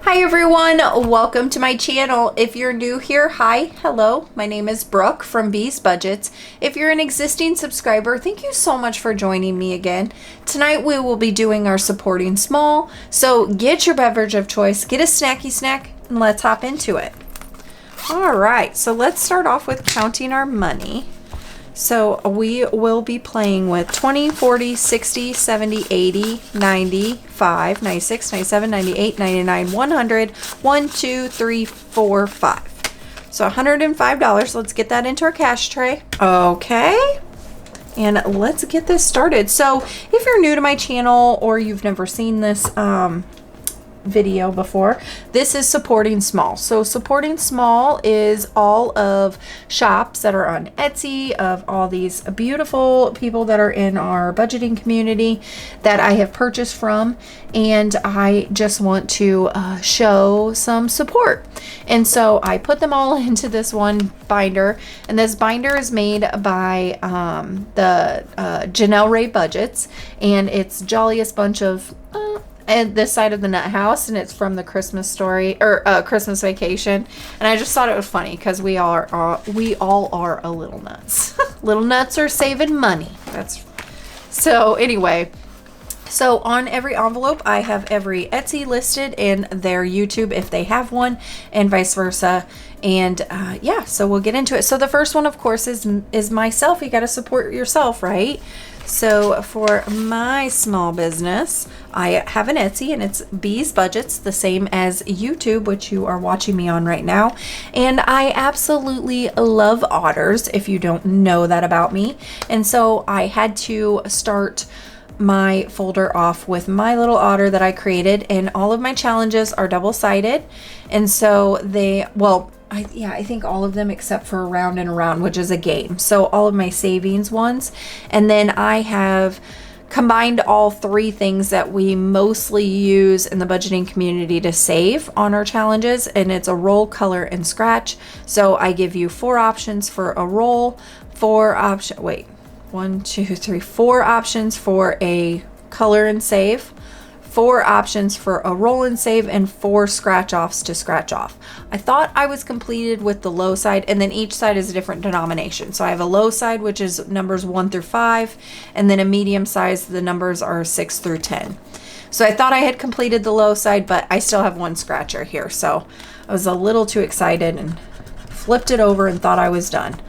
Hi everyone, welcome to my channel. If you're new here, hi, hello, my name is Brooke from Bees Budgets. If you're an existing subscriber, thank you so much for joining me again. Tonight we will be doing our supporting small, so get your beverage of choice, get a snacky snack, and let's hop into it. All right, so let's start off with counting our money. So we will be playing with 20, 40, 60, 70, 80, 95, 96, 97, 98, 99, 100, 1, 2, 3, 4, 5. So $105. Let's get that into our cash tray. Okay. And let's get this started. So if you're new to my channel or you've never seen this video before, this is supporting small. So supporting small is all of shops that are on Etsy, of all these beautiful people that are in our budgeting community that I have purchased from, and I just want to show some support. And so I put them all into this one binder, and this binder is made by the JanellRaeBudgets, and it's jolliest bunch of and this side of the nut house, and it's from the Christmas story or Christmas Vacation. And I just thought it was funny because we all are a little nuts. Little nuts are saving money. So anyway, so on every envelope I have every Etsy listed and their YouTube if they have one, and vice versa. And yeah, so we'll get into it. So the first one, of course, is myself. You got to support yourself, right? So for my small business, I have an Etsy, and it's Bees Budgets, the same as YouTube, which you are watching me on right now. And I absolutely love otters, if you don't know that about me. And so I had to start my folder off with my little otter that I created, and all of my challenges are double-sided. And so I think all of them except for Round and Around, which is a game. So all of my savings ones. And then I have combined all three things that we mostly use in the budgeting community to save on our challenges. And it's a roll, color, and scratch. So I give you 4 options for a roll, 4 options for a color and save, 4 options for a roll and save, and 4 scratch offs to scratch off. I thought I was completed with the low side, and then each side is a different denomination. So I have a low side, which is numbers 1 through 5, and then a medium size, the numbers are 6 through 10. So I thought I had completed the low side, but I still have 1 scratcher here. So I was a little too excited and flipped it over and thought I was done.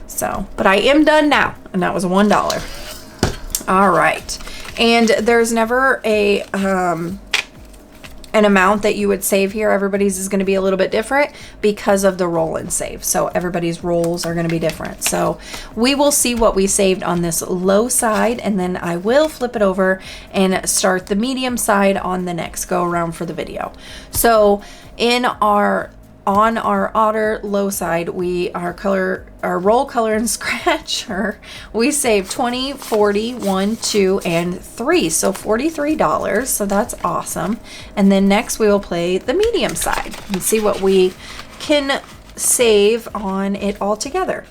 So, but I am done now, and that was $1. All right. And there's never an amount that you would save here. Everybody's is going to be a little bit different because of the roll and save. So everybody's rolls are going to be different. So we will see what we saved on this low side, and then I will flip it over and start the medium side on the next go around for the video. So on our otter low side, our roll, color, and scratcher, we saved 20, 40, 1, 2, and 3. So $43. So that's awesome. And then next we will play the medium side and see what we can save on it all together.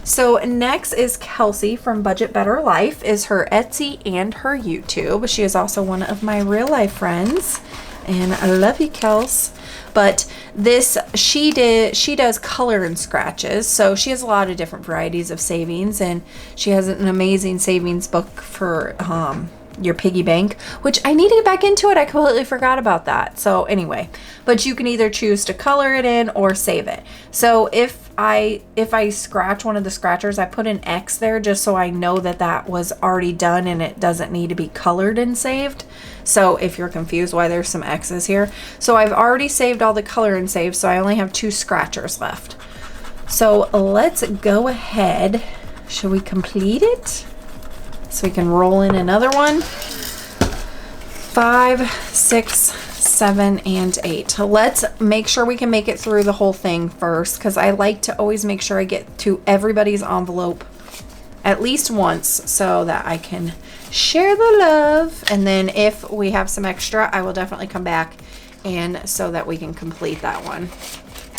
So next is Kelsey from BudgetBetterLife, is her Etsy and her YouTube. She is also one of my real life friends, and I love you, Kels. But this, she does color and scratches. So she has a lot of different varieties of savings, and she has an amazing savings book for your piggy bank, which I need to get back into it. I completely forgot about that. So anyway, but you can either choose to color it in or save it. So if I scratch one of the scratchers, I put an X there just so I know that that was already done and it doesn't need to be colored and saved. So if you're confused why there's some X's here. So I've already saved all the color and save, so I only have 2 scratchers left. So let's go ahead. Should we complete it? So we can roll in another one. 5, 6, 7, and 8. Let's make sure we can make it through the whole thing first, because I like to always make sure I get to everybody's envelope at least once so that I can share the love. And then if we have some extra, I will definitely come back and so that we can complete that one.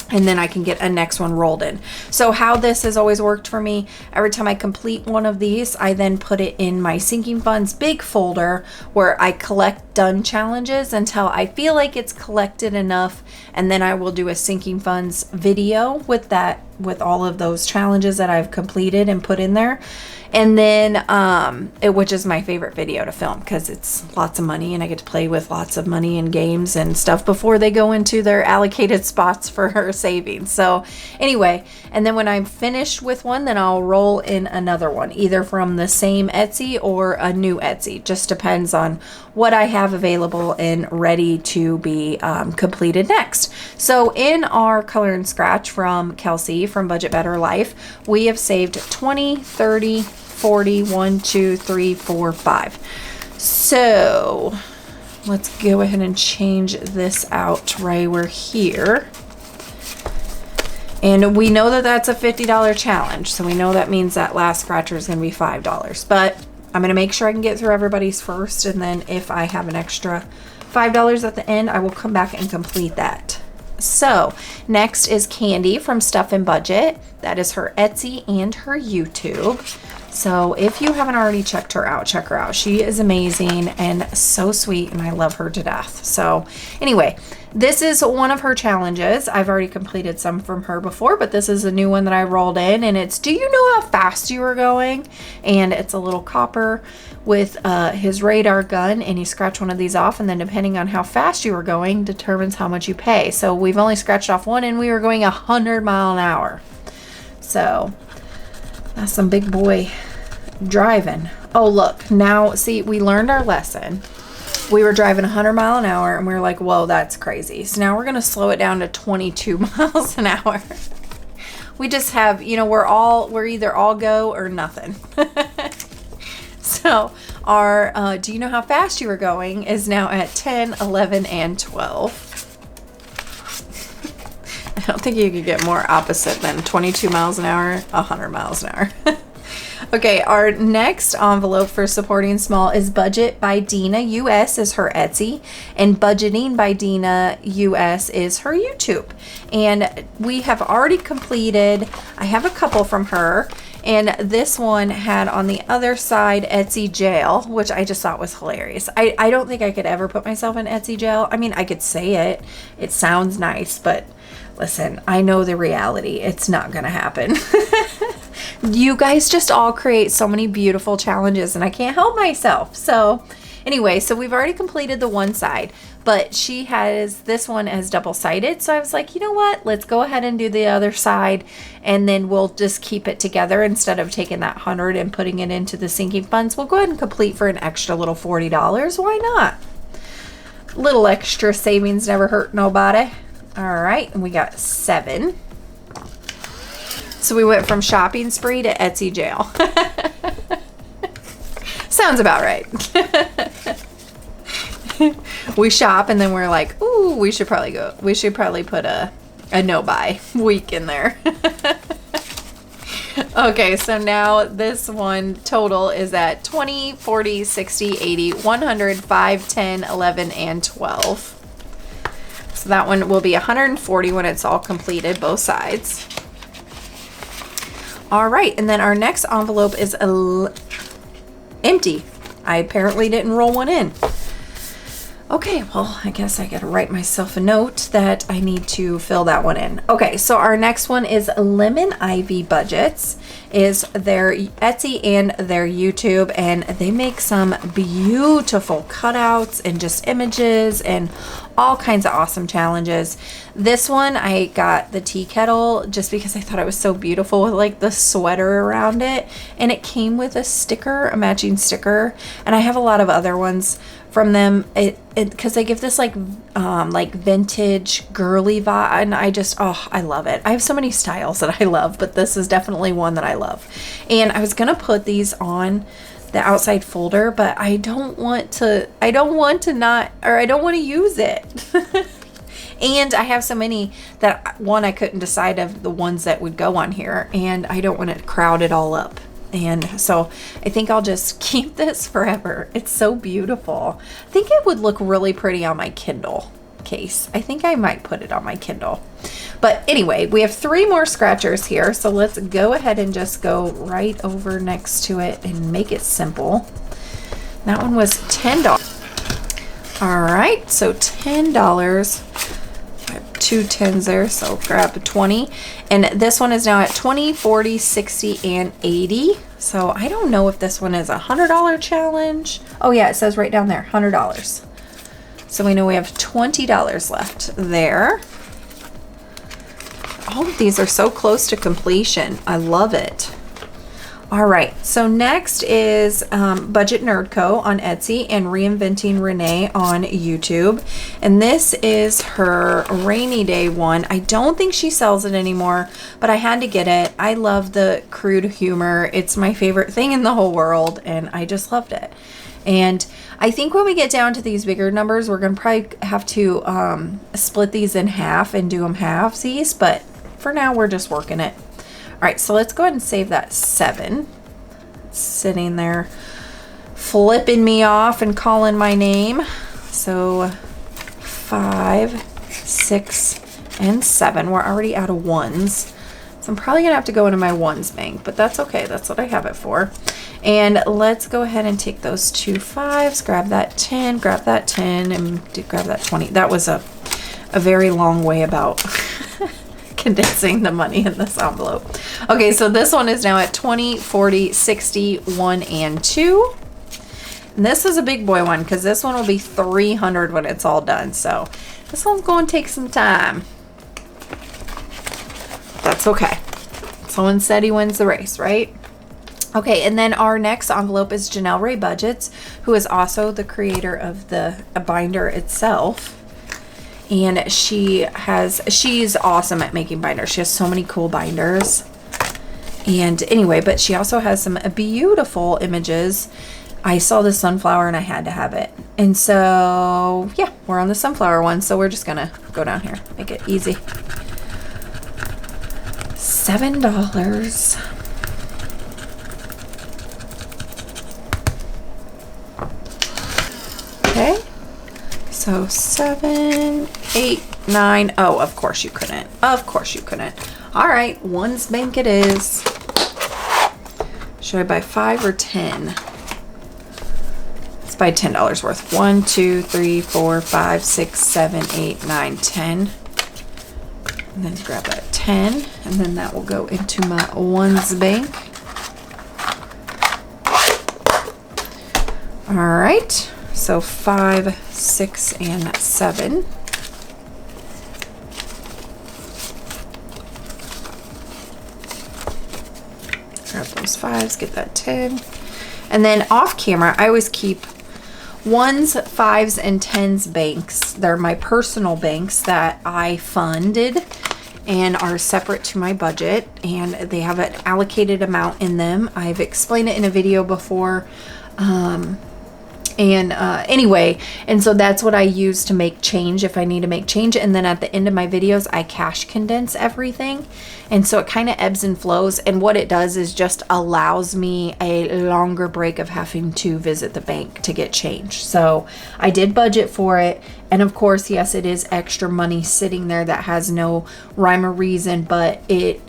And then I can get a next one rolled in. So how this has always worked for me, every time I complete one of these, I then put it in my sinking funds big folder where I collect done challenges until I feel like it's collected enough, and then I will do a sinking funds video with that, with all of those challenges that I've completed and put in there. And then which is my favorite video to film because it's lots of money and I get to play with lots of money and games and stuff before they go into their allocated spots for her savings. So anyway, and then when I'm finished with one, then I'll roll in another one, either from the same Etsy or a new Etsy. Just depends on what I have available and ready to be completed next. So in our color and scratch from Kelsey from Budget Better Life, we have saved 20, 30, 40, 1, 2, 3, 4, 5. So let's go ahead and change this out right we're here. And we know that that's a $50 challenge. So we know that means that last scratcher is going to be $5. But I'm going to make sure I can get through everybody's first. And then if I have an extra $5 at the end, I will come back and complete that. So next is Candy from StuffandBudget. That is her Etsy and her YouTube. So if you haven't already checked her out, check her out. She is amazing and so sweet, and I love her to death. So anyway, this is one of her challenges. I've already completed some from her before, but this is a new one that I rolled in, and it's, do you know how fast you are going? And it's a little copper with his radar gun, and you scratch one of these off, and then depending on how fast you are going determines how much you pay. So we've only scratched off one, and we were going 100 miles an hour. So that's some big boy driving. Oh, look, now see, we learned our lesson. We were driving 100 miles an hour and we were like, whoa, that's crazy. So now we're going to slow it down to 22 miles an hour. We just have, you know, we're either all go or nothing. So our, do you know how fast you were going is now at 10, 11, and 12. I don't think you could get more opposite than 22 miles an hour, 100 miles an hour. Okay, our next envelope for supporting small is BudgetByDeenaUs is her Etsy, and BudgetingByDeenaUs is her YouTube. And we have already completed, I have a couple from her, and this one had on the other side Etsy jail, which I just thought was hilarious. I don't think I could ever put myself in Etsy jail. I mean, I could say it. It sounds nice, but listen, I know the reality. It's not going to happen. You guys just all create so many beautiful challenges and I can't help myself. So anyway, so we've already completed the one side, but she has this one as double-sided. So I was like, you know what? Let's go ahead and do the other side, and then we'll just keep it together instead of taking that 100 and putting it into the sinking funds. We'll go ahead and complete for an extra little $40. Why not? Little extra savings never hurt nobody. All right, and we got 7. So we went from shopping spree to Etsy jail. Sounds about right. We shop and then we're like, ooh, we should probably put a no buy week in there. Okay, so now this one total is at 20, 40, 60, 80, 100, 5, 10, 11, and 12. So that one will be 140 when it's all completed, both sides. All right, and then our next envelope is empty. I apparently didn't roll one in. Okay, well, I guess I gotta write myself a note that I need to fill that one in. Okay, so our next one is LemonIvyBudgets, is their Etsy and their YouTube, and they make some beautiful cutouts and just images and all kinds of awesome challenges. This one, I got the tea kettle just because I thought it was so beautiful with like the sweater around it, and it came with a sticker, a matching sticker, and I have a lot of other ones from them, because they give this like vintage girly vibe, and I love it. I have so many styles that I love, but this is definitely one that I love. And I was gonna put these on the outside folder, but I don't want to use it. And I have so many that I couldn't decide of the ones that would go on here, and I don't want to crowd it all up. And so I think I'll just keep this forever. It's so beautiful. I think it would look really pretty on my Kindle case. I think I might put it on my Kindle. But anyway, we have 3 more scratchers here. So let's go ahead and just go right over next to it and make it simple. That one was $10. All right, so $10. I have 2 10s there, so grab a 20. And this one is now at 20, 40, 60, and 80. So I don't know if this one is a $100 challenge. Oh yeah, it says right down there, $100. So we know we have $20 left there. All of these are so close to completion. I love it. All right, so next is BudgetNerdCo on Etsy and Reinventing Renee on YouTube. And this is her rainy day one. I don't think she sells it anymore, but I had to get it. I love the crude humor. It's my favorite thing in the whole world, and I just loved it. And I think when we get down to these bigger numbers, we're going to probably have to split these in half and do them halvesies, but for now, we're just working it. All right, so let's go ahead and save that 7. It's sitting there flipping me off and calling my name. So 5, 6, and 7. We're already out of 1s. So I'm probably going to have to go into my 1s bank, but that's okay. That's what I have it for. And let's go ahead and take those 2 5s, grab that 10, grab that 10, and grab that 20. That was a very long way about condensing the money in this envelope. Okay, so this one is now at 20, 40, 60, 1, and 2. And this is a big boy one because this one will be 300 when it's all done. So this one's going to take some time. That's okay. Someone said he wins the race, right? Okay, and then our next envelope is JanellRaeBudgets, who is also the creator of the binder itself. And she's awesome at making binders. She has so many cool binders. And anyway, but she also has some beautiful images. I saw the sunflower and I had to have it. And so, yeah, we're on the sunflower one. So we're just going to go down here, make it easy. $7. Okay. So 7, 8, 9. Oh, of course you couldn't. Of course you couldn't. All right, 1's bank it is. Should I buy 5 or 10? Let's buy $10 worth. 1, 2, 3, 4, 5, 6, 7, 8, 9, 10. And then grab that 10, and then that will go into my 1's bank. All right. So 5, 6, and 7. Grab those 5s, get that 10. And then off camera, I always keep 1s, 5s, and 10s banks. They're my personal banks that I funded and are separate to my budget. And they have an allocated amount in them. I've explained it in a video before. Anyway, and so that's what I use to make change if I need to make change. And then at the end of my videos, I cash condense everything. And so it kind of ebbs and flows. And what it does is just allows me a longer break of having to visit the bank to get change. So I did budget for it. And of course, yes, it is extra money sitting there that has no rhyme or reason, but it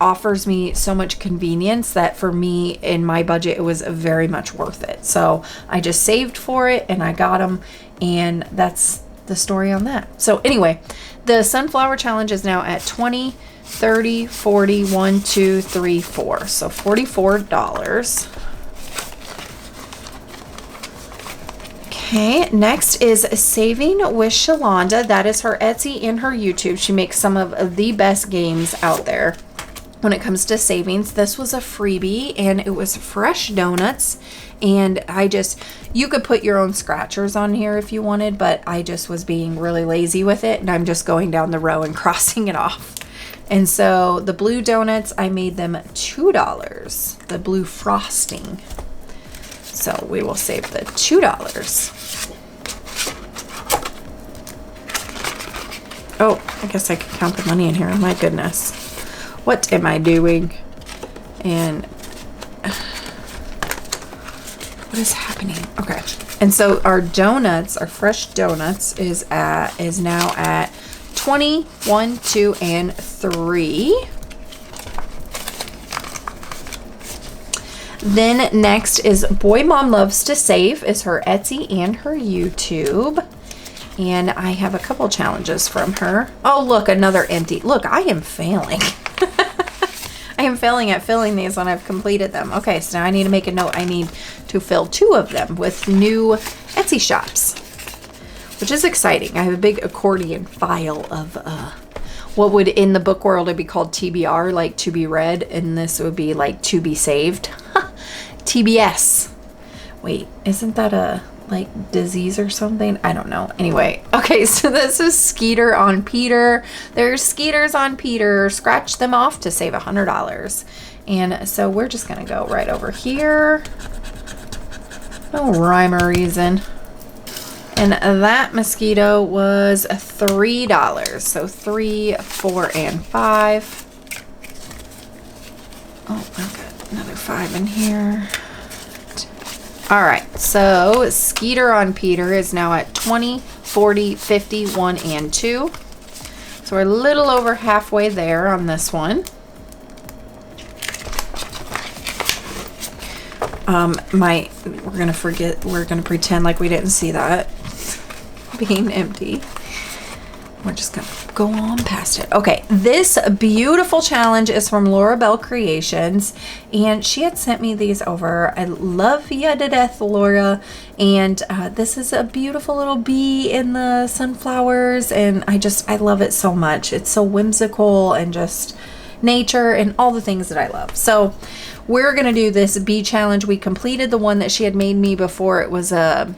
offers me so much convenience that for me in my budget it was very much worth it. So I just saved for it and I got them, and that's the story on that. So anyway, the sunflower challenge is now at 20, 30, 40, 1, 2, 3, 4. So $44. Okay, next is Saving with Shalonda. That is her Etsy and her YouTube. She makes some of the best games out there when it comes to savings. This was a freebie and it was fresh donuts. And you could put your own scratchers on here if you wanted, but I just was being really lazy with it. And I'm just going down the row and crossing it off. And so the blue donuts, I made them $2. The blue frosting. So we will save the $2. Oh, I guess I could count the money in here. My goodness. What am I doing? And what is happening? Okay. And so our donuts, our fresh donuts is now at 20, 1, 2, and 3. Then next is BoyMomLovesToSave is her Etsy and her YouTube. And I have a couple challenges from her. Oh, look, another empty. Look, I am failing. I am failing at filling these when I've completed them. Okay, so now I need to make a note. I need to fill 2 of them with new Etsy shops, which is exciting. I have a big accordion file of what would in the book world it'd be called TBR, like to be read, and this would be like to be saved. TBS. Wait, isn't that a like disease or something? I don't know. Anyway, okay, so this is Skeeter on Peter. There's Skeeters on Peter. Scratch them off to save $100. And so we're just gonna go right over here. No rhyme or reason. And that mosquito was $3. So 3, 4, and 5. Oh, I've got another 5 in here. All right, so Skeeter on Peter is now at 20, 40, 50, 1, and 2. So we're a little over halfway there on this one. We're gonna pretend like we didn't see that being empty. We're just gonna go on past it. Okay, this beautiful challenge is from LauraBelCreations, and she had sent me these over. I love ya to death, Laura. And this is a beautiful little bee in the sunflowers, and I love it so much. It's so whimsical and just nature and all the things that I love. So we're gonna do this bee challenge. We completed the one that she had made me before. It was a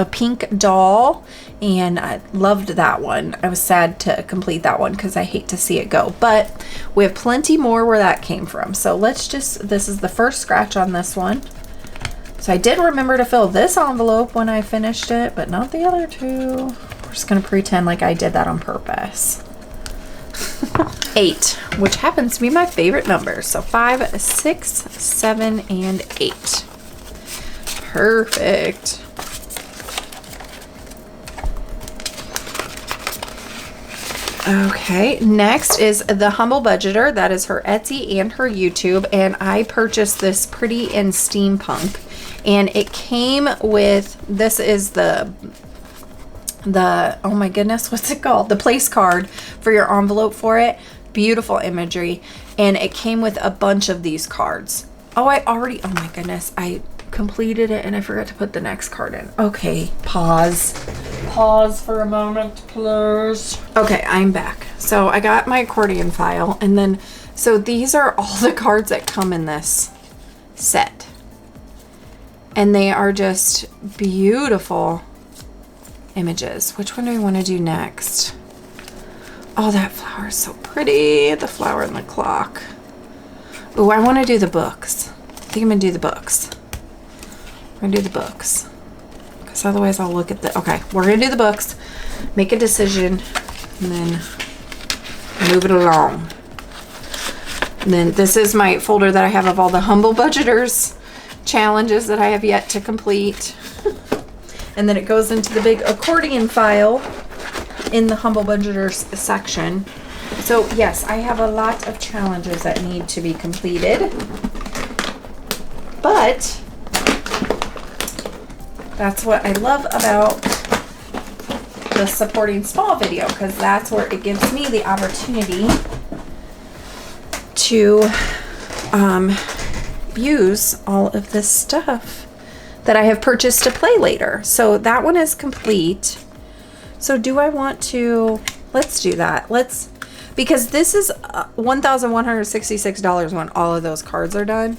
pink doll, and I loved that one. I was sad to complete that one because I hate to see it go, but we have plenty more where that came from. So this is the first scratch on this one. So I did remember to fill this envelope when I finished it, but not the other 2. We're just gonna pretend like I did that on purpose. 8, which happens to be my favorite number. So 5, 6, 7, and 8. Perfect. Okay, next is the Humble Budgeter. That is her Etsy and her YouTube, and I purchased this pretty in steampunk, and it came with, this is the oh my goodness, what's it called? The place card for your envelope for it. Beautiful imagery, and it came with a bunch of these cards. Oh my goodness, I completed it and I forgot to put the next card in. Okay, pause for a moment, please. Okay, I'm back. So I got my accordion file, and then so these are all the cards that come in this set, and they are just beautiful images. Which one do we want to do next? Oh, that flower is so pretty. The flower and the clock. Oh, I want to do the books. I think I'm gonna do the books. We're gonna do the books, because otherwise I'll look at the, okay, we're gonna do the books, make a decision, and then move it along. And then this is my folder that I have of all the Humble Budgeters challenges that I have yet to complete. And then it goes into the big accordion file in the Humble Budgeters section. So yes, I have a lot of challenges that need to be completed, but that's what I love about the supporting small video, because that's where it gives me the opportunity to use all of this stuff that I have purchased to play later. So that one is complete. So do I want to, let's do that. Because this is $1,166 when all of those cards are done.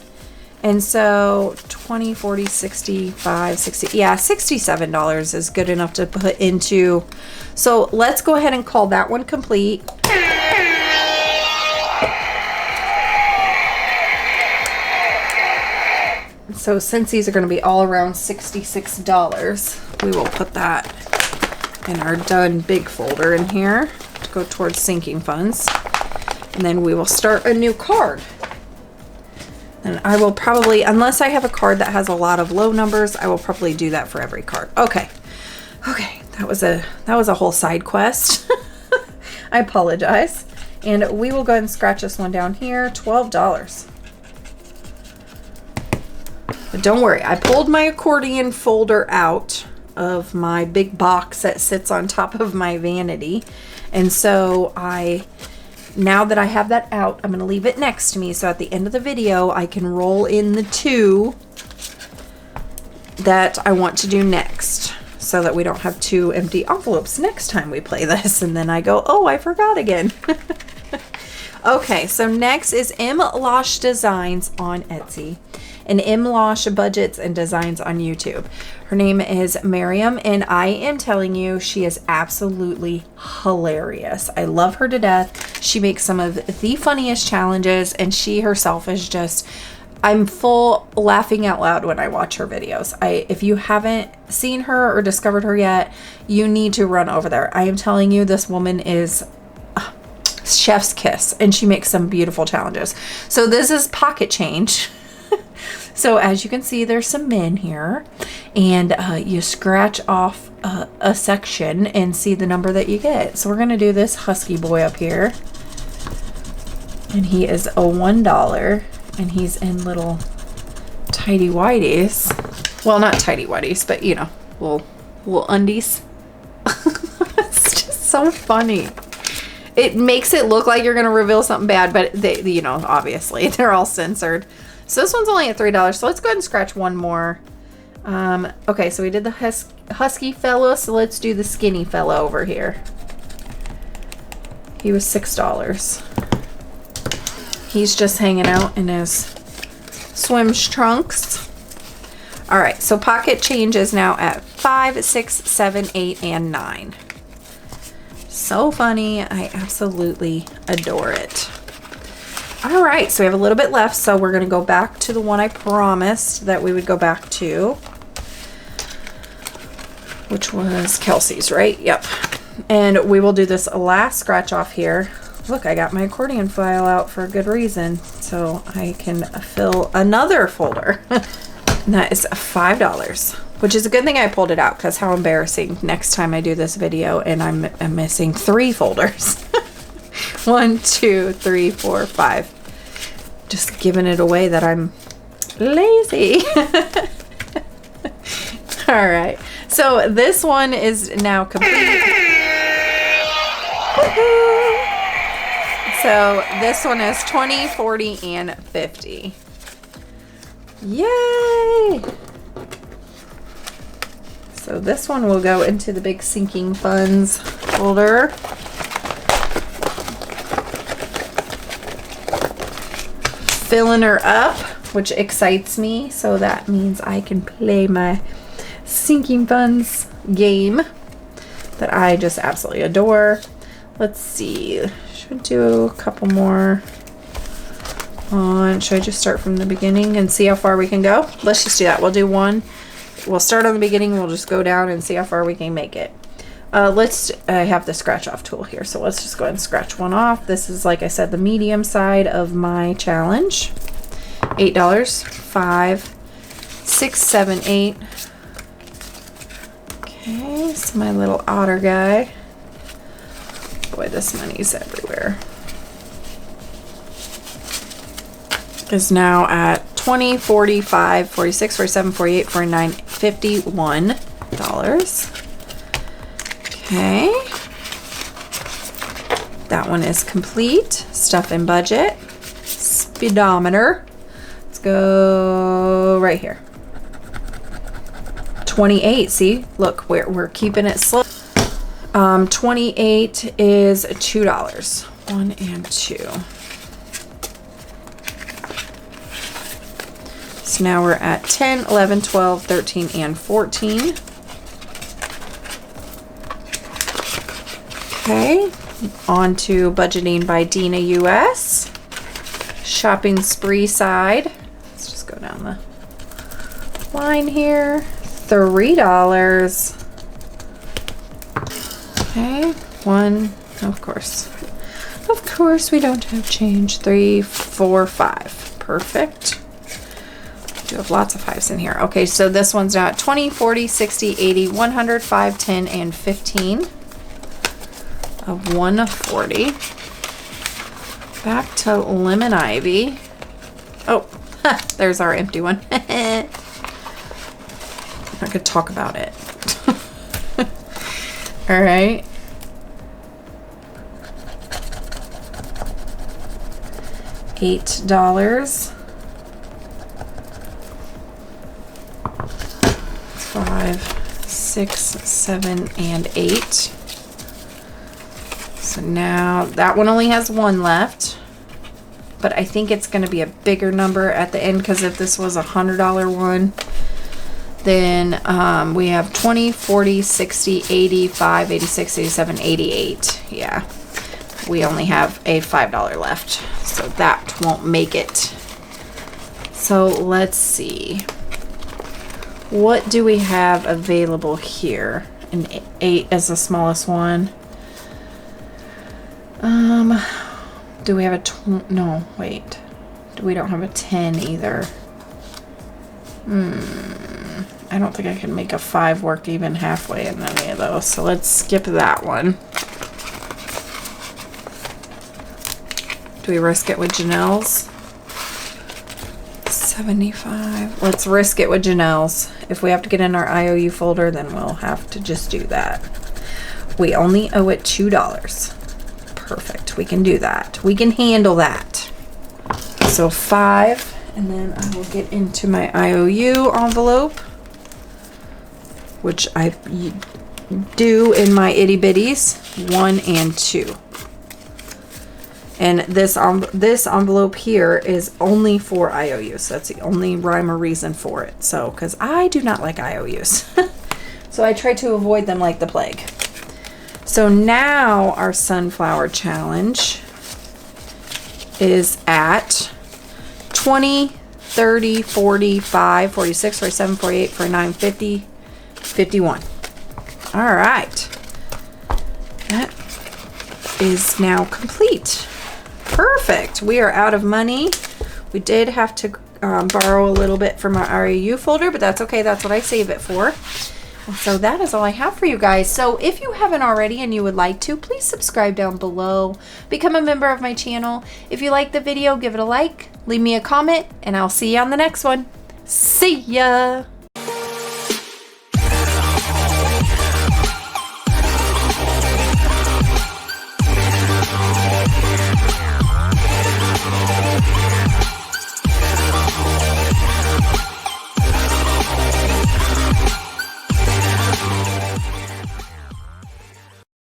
And so 20, 40, 65, 60, yeah, $67 is good enough to put into. So let's go ahead and call that one complete. So since these are going to be all around $66, we will put that in our done big folder in here to go towards sinking funds. And then we will start a new card. And I will probably, unless I have a card that has a lot of low numbers, I will probably do that for every card. Okay. Okay, that was a whole side quest. I apologize. And we will go ahead and scratch this one down here, $12. But don't worry, I pulled my accordion folder out of my big box that sits on top of my vanity. And so now that I have that out, I'm going to leave it next to me. So at the end of the video, I can roll in the 2 that I want to do next, so that we don't have 2 empty envelopes next time we play this. And then I go, oh, I forgot again. Okay, so next is MLocheDesigns on Etsy and MLocheBudgets and Designs on YouTube. Her name is Miriam, and I am telling you, she is absolutely hilarious. I love her to death. She makes some of the funniest challenges, and she herself is just, I'm full laughing out loud when I watch her videos. If you haven't seen her or discovered her yet, you need to run over there. I am telling you, this woman is chef's kiss, and she makes some beautiful challenges. So this is pocket change. So as you can see, there's some men here, and you scratch off a section and see the number that you get. So we're going to do this husky boy up here, and he is a $1, and he's in little tidy whities. Well, not tidy whities, but you know, little undies. It's just so funny. It makes it look like you're going to reveal something bad, but they, you know, obviously they're all censored. So this one's only at $3. So let's go ahead and scratch one more. Okay, so we did the husky fellow, so let's do the skinny fellow over here. He was $6. He's just hanging out in his swim trunks. All right, so pocket change is now at 5, 6, 7, 8, and 9. So funny. I absolutely adore it. All right, so we have a little bit left, so we're going to go back to the one I promised that we would go back to, which was Kelsey's, right? Yep. And we will do this last scratch off here. Look, I got my accordion file out for a good reason, so I can fill another folder. And that is $5, which is a good thing I pulled it out, because how embarrassing next time I do this video and I'm missing 3 folders. 1, 2, 3, 4, 5. Just giving it away that I'm lazy. All right, so this one is now complete. So this one is 20, 40, and 50. Yay! So this one will go into the big sinking funds folder. Filling her up, which excites me, so that means I can play my sinking funds game that I just absolutely adore. Let's see, should I do a couple more on, should I just start from the beginning and see how far we can go? Let's just do that. We'll do one, we'll start on the beginning, we'll just go down and see how far we can make it. I have the scratch off tool here, so let's just go ahead and scratch one off. This is, like I said, the medium side of my challenge. $8, 5, 6, 7, 8. Okay, so my little otter guy. Boy, this money's everywhere. Is now at 20, 45, 46, 47, 48, 49, $51. Okay, that one is complete. Stuff and budget, speedometer. Let's go right here. 28. See, look, we're keeping it slow. 28 is $2. 1 and 2. So now we're at 10, 11, 12, 13, and 14. Okay, on to Budgeting by DeenaUs. Shopping spree side. Let's just go down the line here. $3. Okay, 1, of course. Of course, we don't have change. 3, 4, 5. Perfect. We have lots of 5s in here. Okay, so this one's now at 20, 40, 60, 80, 100, 5, 10, and 15. Of 140. Back to Lemon Ivy. Oh, There's our empty one. I could talk about it. All right. $8. 5, 6, 7, and 8. So now that one only has 1 left, but I think it's going to be a bigger number at the end, because if this was a $100 one, then we have 20, 40, 60, 85, 86, 87, 88. Yeah, we only have a $5 left, so that won't make it. So let's see. What do we have available here? An 8 is the smallest one. Do we have a no, wait. We don't have a 10 either. I don't think I can make a 5 work even halfway in any of those. So let's skip that one. Do we risk it with Janelle's? 75. Let's risk it with Janelle's. If we have to get in our IOU folder, then we'll have to just do that. We only owe it $2. Perfect. We can do that. We can handle that. So 5, and then I will get into my IOU envelope, which I do in my itty bitties 1 and 2. And this envelope here is only for IOUs. That's the only rhyme or reason for it. So, because I do not like IOUs. So I try to avoid them like the plague. So now our sunflower challenge is at 20, 30, 45, 46, 47, 48, 49, 50, 51. All right. That is now complete. Perfect. We are out of money. We did have to borrow a little bit from our IOU folder, but that's okay. That's what I save it for. And so that is all I have for you guys. So if you haven't already and you would like to, please subscribe down below. Become a member of my channel. If you like the video, give it a like, leave me a comment, and I'll see you on the next one. See ya!